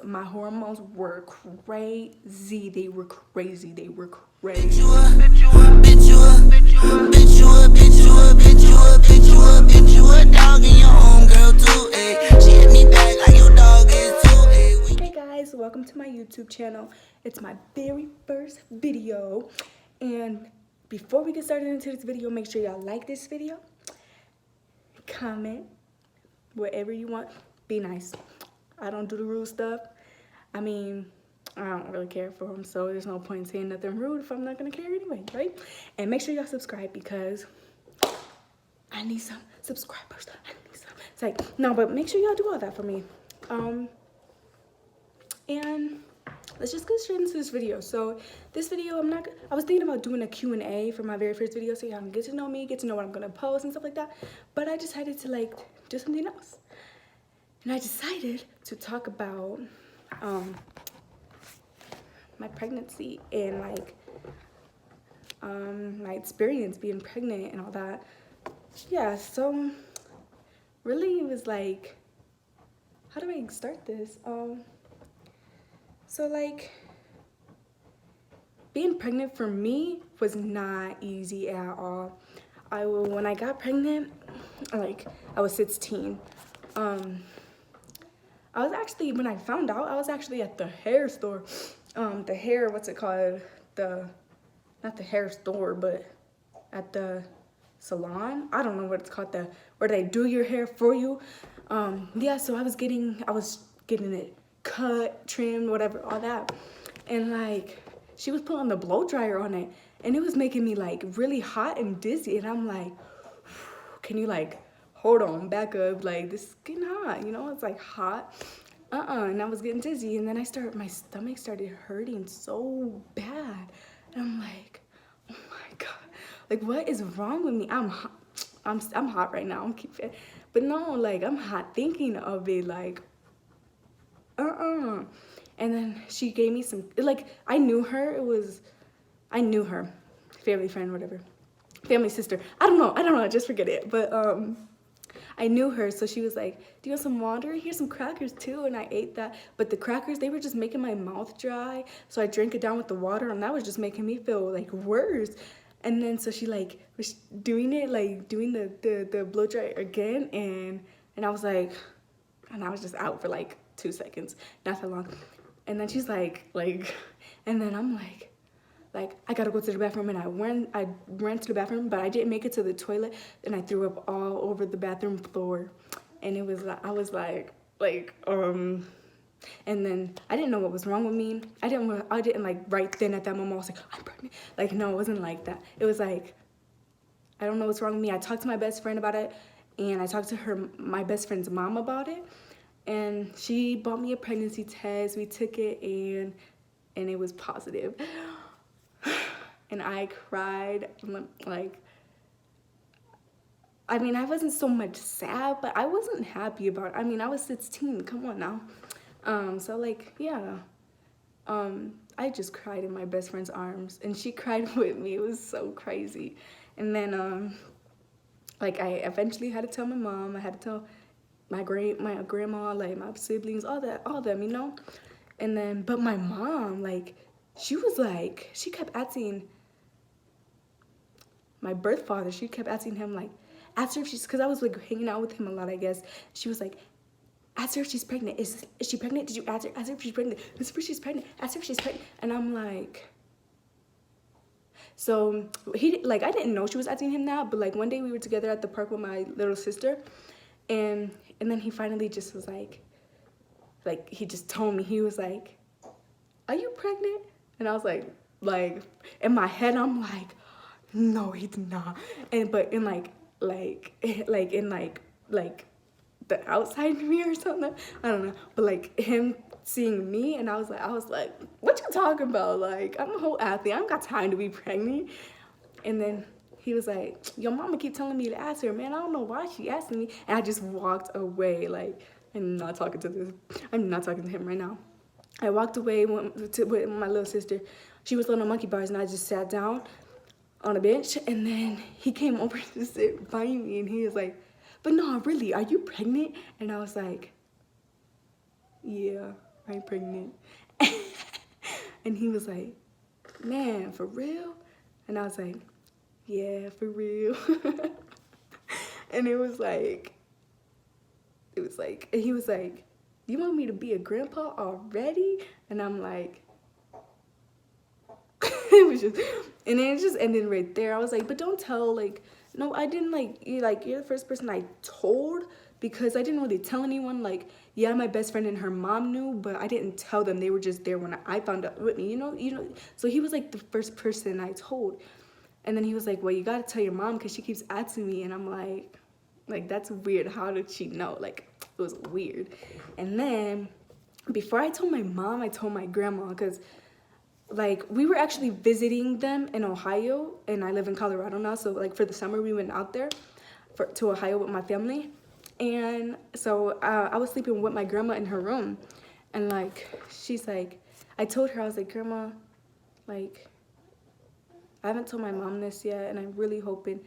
My hormones were crazy. They were crazy. They were Bitch crazy. you up, bitch you up, bitch you up, bitch you up, bitch you up, bitch you up, bitch you up, bitch you up, bitch you a dog and your homegirl too, ayy. She hit me back like your dog is too, ayy. Hey guys, welcome to my YouTube channel. It's my very first video. And before we get started into this video, make sure y'all like this video, comment, whatever you want. Be nice. I don't do the rude stuff. I mean, I don't really care for them, so there's no point in saying nothing rude if I'm not gonna care anyway, right? And make sure y'all subscribe because I need some subscribers. I need some. It's like, no, but make sure y'all do all that for me. And let's just get straight into this video. So this video, I was thinking about doing a Q&A for my very first video so y'all can get to know me, get to know what I'm gonna post and stuff like that. But I decided to like do something else. And I decided to talk about my pregnancy and like my experience being pregnant and all that. Yeah, so really it was like, how do I start this? So like being pregnant for me was not easy at all. When I got pregnant, like I was 16. I was actually, when I found out, I was actually at the hair store. The hair, what's it called? Not the hair store, but at the salon. I don't know what it's called, where they do your hair for you. Yeah, so I was getting it cut, trimmed, whatever, all that. And like, she was putting the blow dryer on it and it was making me like really hot and dizzy. And I'm like, can you like, hold on, back up, like this is getting hot, you know, it's like hot. And I was getting dizzy and then my stomach started hurting so bad. And I'm like, oh my God, like what is wrong with me? I'm hot right now, but no, like I'm hot thinking of it, like, and then she gave me some, like, I knew her, family friend, whatever, family sister, I don't know, just forget it, but, I knew her, so she was like, do you want some water? Here's some crackers too, and I ate that, but the crackers, they were just making my mouth dry, so I drank it down with the water, and that was just making me feel, like, worse. And then, so she, like, was doing it, like, doing the blow dry again, and I was like, and I was just out for, like, 2 seconds, not that long. And then she's like, and then I'm like, I gotta go to the bathroom, and I ran to the bathroom, but I didn't make it to the toilet, and I threw up all over the bathroom floor. And it was, I was like, and then I didn't know what was wrong with me. I didn't like right then at that moment, I was like, I'm pregnant. Like, no, it wasn't like that. It was like, I don't know what's wrong with me. I talked to my best friend about it, and I talked to my best friend's mom about it, and she bought me a pregnancy test. We took it, and it was positive. And I cried, like, I mean, I wasn't so much sad, but I wasn't happy about it. I mean, I was 16, come on now. So like, yeah, I just cried in my best friend's arms, and she cried with me. It was so crazy. And then, like, I eventually had to tell my mom, I had to tell my grandma, like, my siblings, all them, you know? And then, but my mom, like, she was like, she kept asking my birth father, she kept asking him, like, ask her if she's, because I was, like, hanging out with him a lot, I guess. She was like, ask her if she's pregnant. Is she pregnant? Did you ask her? Ask her if she's pregnant. Ask her if she's pregnant. Ask her if she's pregnant. And I'm like, so I didn't know she was asking him that, but, like, one day we were together at the park with my little sister, and then he finally just was like, he just told me, he was like, are you pregnant? And I was like, in my head, I'm like, no, he's not. But in the outside me or something, I don't know. But like him seeing me, and I was like, what you talking about? Like, I'm a whole athlete. I don't got time to be pregnant. And then he was like, your mama keep telling me to ask her, man. I don't know why she asking me. And I just walked away. Like, I'm not talking to him right now. I walked away with my little sister. She was on the monkey bars, and I just sat down on a bench, and then he came over to sit by me, and he was like, but no, really, are you pregnant? And I was like, yeah. I'm pregnant. And he was like, man, for real? And I was like, yeah, for real. And it was like, and he was like, you want me to be a grandpa already? And I'm like, it was just, and then it just ended right there. I was like, but don't tell, like, no, I didn't, like, you're the first person I told, because I didn't really tell anyone. Like, yeah, my best friend and her mom knew, but I didn't tell them. They were just there when I found out Whitney, you know. So he was like the first person I told. And then he was like, well, you gotta tell your mom because she keeps asking me. And I'm like, that's weird. How did she know? Like, it was weird. And then before I told my mom, I told my grandma, because like we were actually visiting them in Ohio, and I live in Colorado now. So like for the summer, we went out there to Ohio with my family. And so I was sleeping with my grandma in her room. And like, she's like, I told her, I was like, Grandma, like, I haven't told my mom this yet, and I'm really hoping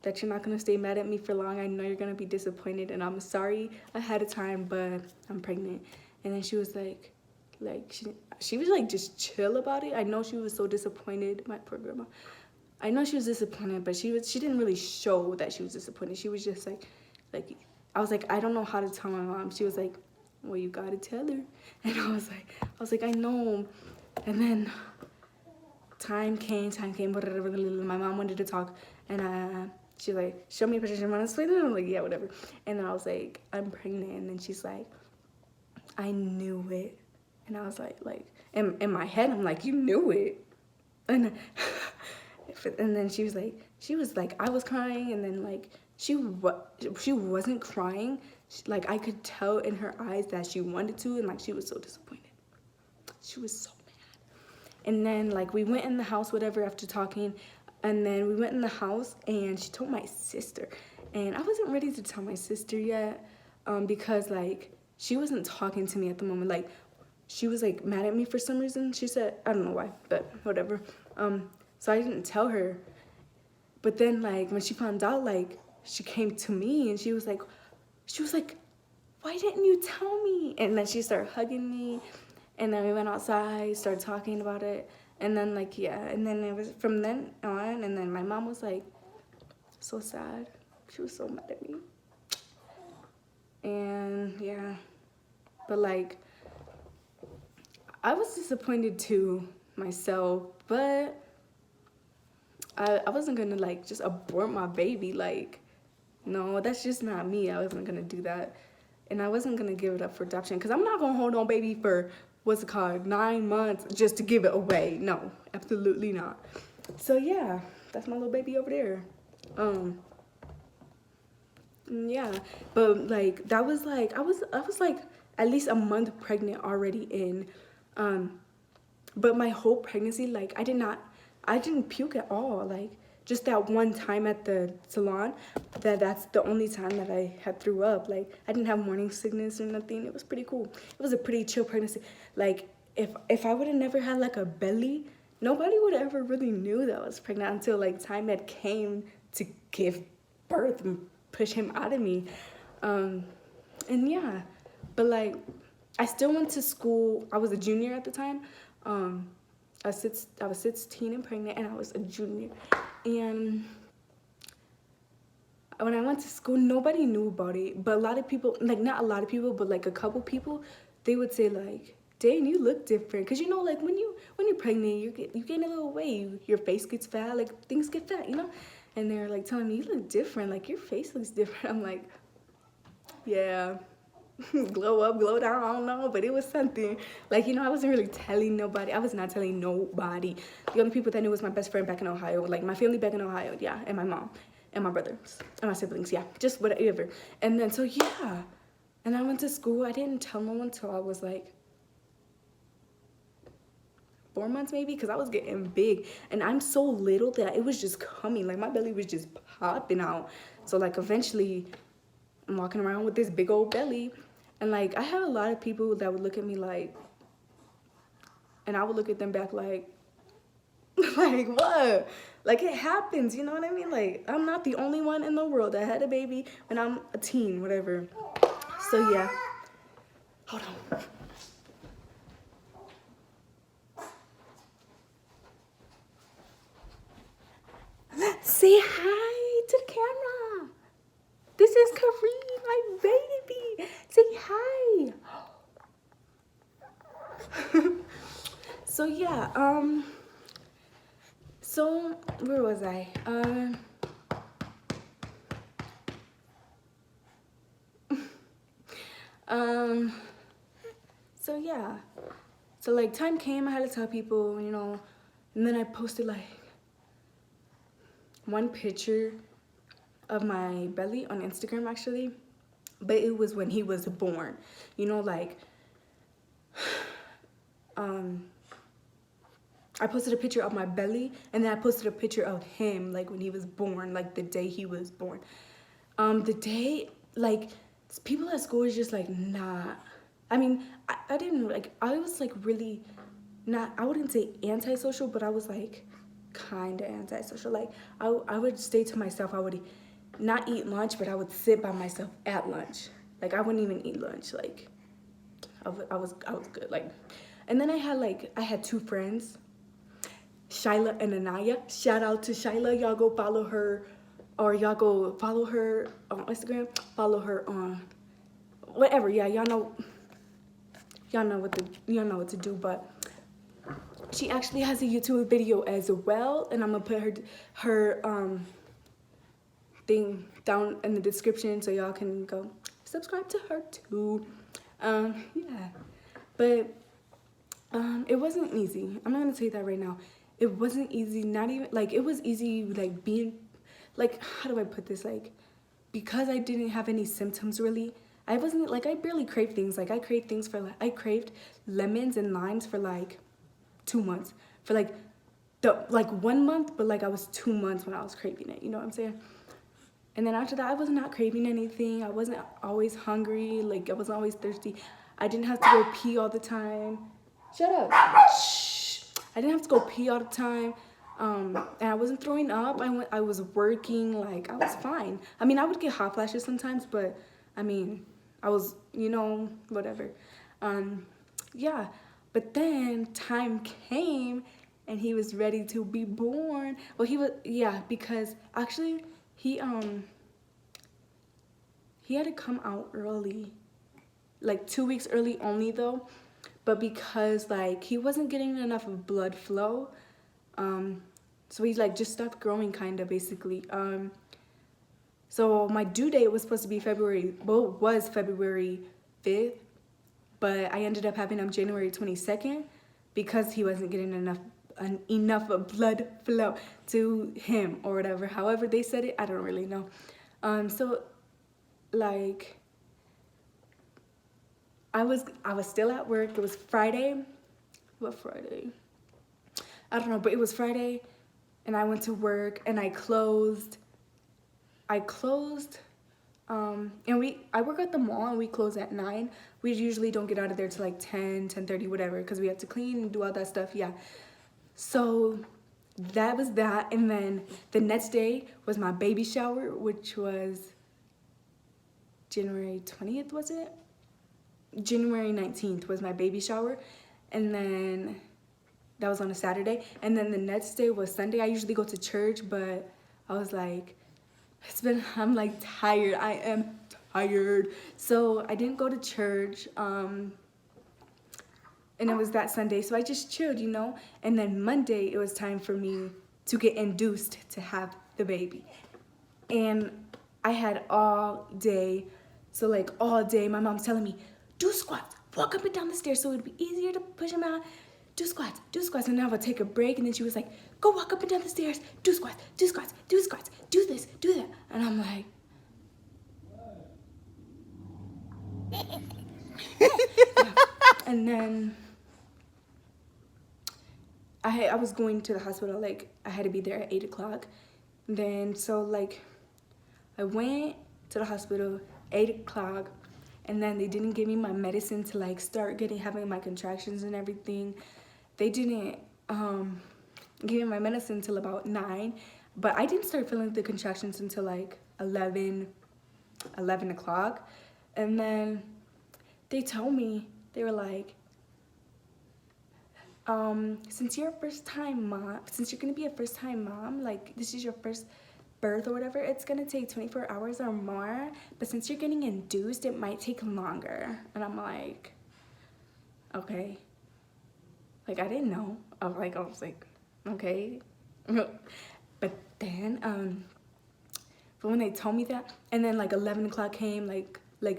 that you're not gonna stay mad at me for long. I know you're gonna be disappointed, and I'm sorry ahead of time, but I'm pregnant. And then she was like she was like just chill about it. I know she was so disappointed, my poor grandma. I know she was disappointed, but she didn't really show that she was disappointed. She was just like I was like, I don't know how to tell my mom. She was like, well, you gotta tell her. And I was like, I know. And then time came, whatever. My mom wanted to talk, and she's like, show me a picture. You want to explain it? I'm like, yeah, whatever. And then I was like, I'm pregnant. And then she's like, I knew it. And I was like in my head, I'm like, you knew it. And then she was like, I was crying, and then like she wasn't crying. Like I could tell in her eyes that she wanted to, and like she was so disappointed. She was so mad. And then like we went in the house, whatever, after talking, and then we went in the house, and she told my sister, and I wasn't ready to tell my sister yet, because like she wasn't talking to me at the moment. Like she was like mad at me for some reason. She said, I don't know why, but whatever. So I didn't tell her. But then like when she found out, like she came to me, and she was like, why didn't you tell me? And then she started hugging me, and then we went outside, started talking about it, and then like, yeah, and then it was from then on, and then my mom was like so sad. She was so mad at me. And yeah, but like I was disappointed too myself, but I wasn't gonna like just abort my baby. Like, no, that's just not me. I wasn't gonna do that. And I wasn't gonna give it up for adoption, because I'm not gonna hold on baby for, 9 months just to give it away. No, absolutely not. So yeah, that's my little baby over there. Yeah, but like that was like I was like at least a month pregnant already in, but my whole pregnancy, like I didn't puke at all. Like just that one time at the salon, that's the only time that I had threw up. Like I didn't have morning sickness or nothing. It was pretty cool. It was a pretty chill pregnancy. Like if I would have never had like a belly, nobody would have ever really knew that I was pregnant until like time had came to give birth and push him out of me. And yeah, but like I still went to school. I was a junior at the time. I was 16 and pregnant, and I was a junior. And when I went to school, nobody knew about it, but a lot of people, like not a lot of people, but like a couple people, they would say like, dang, you look different. Cause you know, like when you're pregnant, you gain a little weight, your face gets fat, like things get fat, you know? And they're like telling me, you look different, like your face looks different. I'm like, yeah, glow up, glow down, I don't know, but it was something. Like, you know, I wasn't really telling nobody. I was not telling nobody. The only people that knew was my best friend back in Ohio, like my family back in Ohio, yeah, and my mom, and my brothers, and my siblings, yeah, just whatever. And then, so yeah, and I went to school. I didn't tell no one until I was like 4 months maybe, because I was getting big, and I'm so little that it was just coming, like my belly was just popping out. So like eventually I'm walking around with this big old belly, and like I had a lot of people that would look at me like, and I would look at them back like like what? Like it happens, you know what I mean? Like I'm not the only one in the world that had a baby when I'm a teen, whatever. So yeah, hold on. So yeah, so where was I? Um, so yeah, so like time came, I had to tell people, you know, and then I posted like one picture of my belly on Instagram actually, but it was when he was born, you know, like, I posted a picture of my belly, and then I posted a picture of him, like when he was born, like the day he was born. The day, like, people at school was just like, nah. I mean, I didn't, like, I was like really not, I wouldn't say antisocial, but I was like kind of antisocial. Like, I would stay to myself. I would not eat lunch, but I would sit by myself at lunch. Like, I wouldn't even eat lunch. Like, I was good. Like, and then I had two friends, Shyla and Anaya. Shout out to Shyla. Y'all go follow her, or y'all go follow her on Instagram. Follow her on whatever. Yeah, y'all know what to do. But she actually has a YouTube video as well, and I'm gonna put her thing down in the description so y'all can go subscribe to her too. Yeah, but it wasn't easy. I'm not gonna tell you that right now. It wasn't easy. Not even like it was easy. Like being, like, how do I put this? Like, because I didn't have any symptoms really. I wasn't like, I barely craved things. Like I craved things for like, I craved lemons and limes for like 2 months. For like 1 month, but like I was 2 months when I was craving it. You know what I'm saying? And then after that, I was not craving anything. I wasn't always hungry. Like I wasn't always thirsty. I didn't have to go pee all the time. Shut up. Shh. I didn't have to go pee all the time. And I wasn't throwing up. I was working. Like I was fine. I mean, I would get hot flashes sometimes, but I mean, I was, you know, whatever. Yeah. But then time came and he was ready to be born. Well, yeah, because actually he had to come out early, like 2 weeks early only though, but because like he wasn't getting enough of blood flow, so he like just stopped growing kind of basically. So my due date was supposed to be February 5th, but I ended up having him January 22nd because he wasn't getting enough of blood flow to him or whatever. However they said it, I don't really know. So like I was still at work. It was Friday. What Friday? I don't know, but it was Friday and I went to work and I closed. And I work at the mall and we close at 9. We usually don't get out of there till like 10, 10:30, whatever, because we have to clean and do all that stuff. Yeah. So that was that. And then the next day was my baby shower, which was January 20th, was it? January 19th was my baby shower. And then that was on a Saturday. And then the next day was Sunday. I usually go to church, but I was like, I'm like tired. I am tired. So I didn't go to church. And it was that Sunday. So I just chilled, you know. And then Monday, it was time for me to get induced to have the baby. And I had all day. So like all day, my mom's telling me, do squats, walk up and down the stairs so it'd be easier to push him out. Do squats, do squats. And then I would take a break and then she was like, go walk up and down the stairs, do squats, do squats, do squats, do this, do that. And I'm like, yeah. And then I was going to the hospital, like I had to be there at 8 o'clock. Then so like I went to the hospital 8 o'clock and then they didn't give me my medicine to like start having my contractions and everything. They didn't give me my medicine until about 9, but I didn't start feeling the contractions until like 11 o'clock. And then they told me, they were like, since you're a first-time mom, since you're gonna be a first-time mom, like this is your first birth or whatever, it's gonna take 24 hours or more, but since you're getting induced, it might take longer. And I'm like, okay. Like, I didn't know. I was like, okay. But then, but when they told me that, and then like 11 o'clock came, like a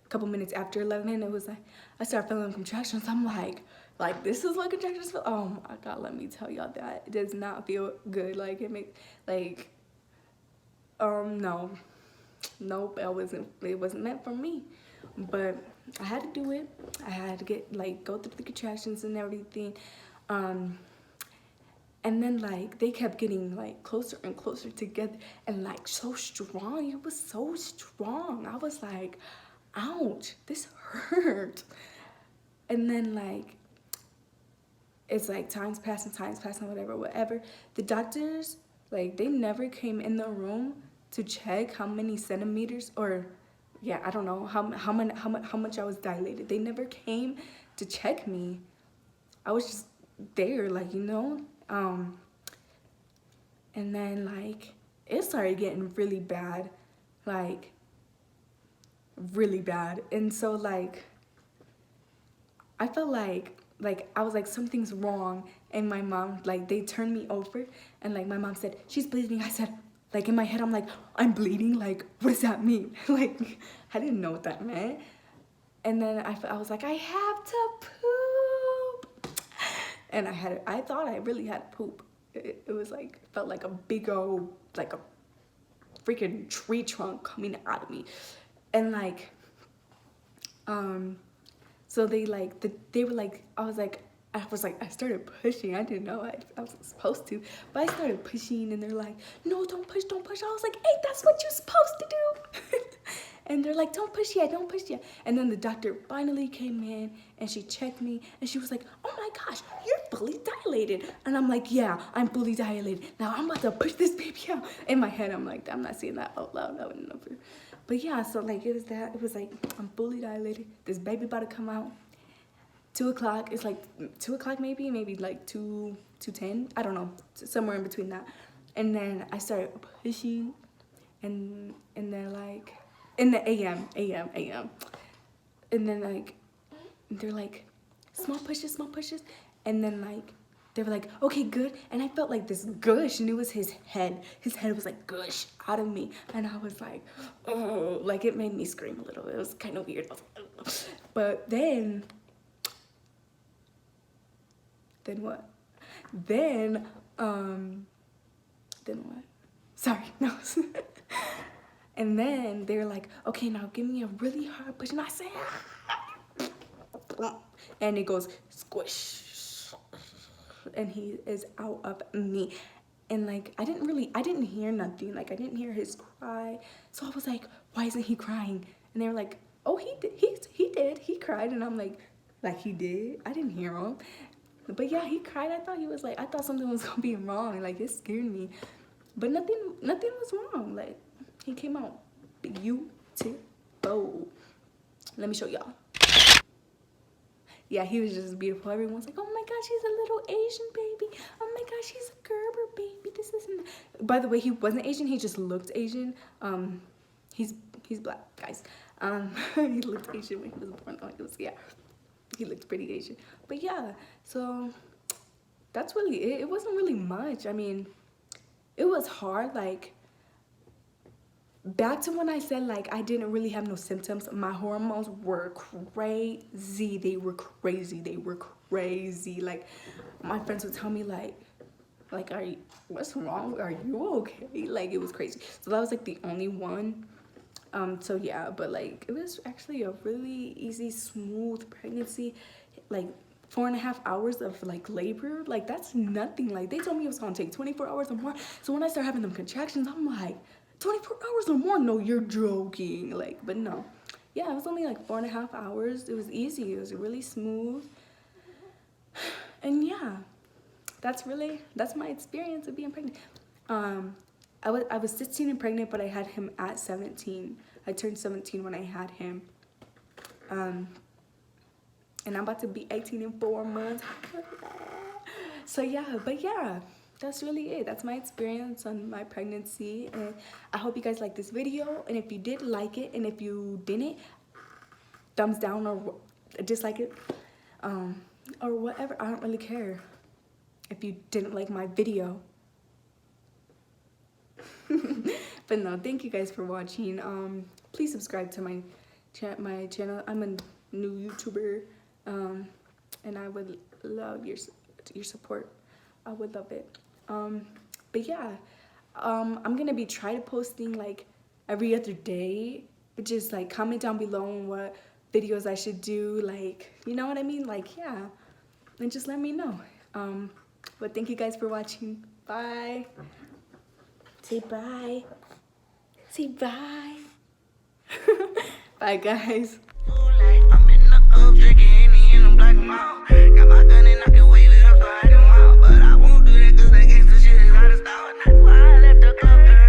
couple minutes after 11, it was like, I started feeling contractions. I'm like this is what contractions feel. Oh my God, let me tell y'all that. It does not feel good. Like, it makes, like, no. Nope, it wasn't meant for me. But I had to do it. I had to get, like, go through the contractions and everything. And then, like, they kept getting, like, closer and closer together and, like, so strong. It was so strong. I was like, ouch, this hurt. And then, like, it's like time's passing, whatever. The doctors, like, they never came in the room to check how many centimeters, or yeah, I don't know how much I was dilated. They never came to check me. I was just there, like, you know. And then, like, it started getting really bad, like, really bad. And so, like, I felt like I was like, something's wrong. And my mom, like, they turned me over, and, like, my mom said, she's bleeding. I said, like, in my head, I'm like, I'm bleeding? Like, what does that mean? Like, I didn't know what that meant. And then I was like, I have to poop. And I thought I really had to poop. It was like, felt like a big old, like a freaking tree trunk coming out of me. And, like, so they were like, I started pushing. I didn't know I was supposed to, but I started pushing, and they're like, no, don't push. I was like, hey, that's what you're supposed to do. And they're like, don't push yet. And then the doctor finally came in, and she checked me, and she was like, oh my gosh, you're fully dilated. And I'm like, yeah, I'm fully dilated. Now I'm about to push this baby out. In my head, I'm like, I'm not saying that out loud. I wouldn't know. But yeah, so, like, it was like, I'm fully dilated. This baby about to come out. 2 o'clock, it's like 2 o'clock maybe like 2:10, I don't know, somewhere in between that. And then I started pushing, and then, like, in the AM. And then, like, they're like, small pushes. And then, like, they were like, okay, good. And I felt like this gush, and it was his head. His head was like gush out of me. And I was like, oh, like, it made me scream a little. It was kind of weird. I was like, oh. But then what? Then what? Sorry, no. And then they're like, okay, now give me a really hard push. And I say, ah. And it goes squish. And he is out of me. And, like, I didn't hear nothing. Like, I didn't hear his cry. So I was like, why isn't he crying? And they were like, oh, he did. He cried. And I'm like, he did? I didn't hear him. But yeah, he cried. I thought something was gonna be wrong. Like, it scared me. But nothing was wrong. Like, he came out beautiful. Let me show y'all. Yeah, he was just beautiful. Everyone's like, oh my gosh, he's a little Asian baby. Oh my gosh, he's a Gerber baby. This isn't. By the way, he wasn't Asian. He just looked Asian. He's black, guys. He looked Asian when he was born. He looked pretty Asian. But yeah, so that's really it. It wasn't really much. I mean, it was hard. Like, back to when I said, like, I didn't really have no symptoms. My hormones were crazy. They were crazy. Like, my friends would tell me, like, what's wrong? Are you okay? Like, it was crazy. So that was, like, the only one. So yeah, but, like, it was actually a really easy, smooth pregnancy. Like, 4.5 hours of, like, labor, like, that's nothing. Like, they told me it was gonna take 24 hours or more. So when I started having them contractions, I'm like, 24 hours or more? No, you're joking. Like, but no. Yeah, it was only like 4.5 hours. It was easy. It was really smooth. And yeah, that's my experience of being pregnant. I was 16 and pregnant, but I had him at 17. I turned 17 when I had him. And I'm about to be 18 in 4 months. So yeah, but yeah, that's really it. That's my experience on my pregnancy. And I hope you guys like this video. And if you did like it, and if you didn't, thumbs down or dislike it. or whatever. I don't really care if you didn't like my video. But no, thank you guys for watching. Please subscribe to my channel. I'm a new YouTuber, and I would love your support. I would love it. But yeah, I'm gonna be trying to posting like every other day, but just like comment down below on what videos I should do, like, you know what I mean? Like, yeah, and just let me know. But thank you guys for watching. Bye. Say bye. Say bye. Bye, guys. I'm in the club drinking Henny and I'm black 'em out. Got my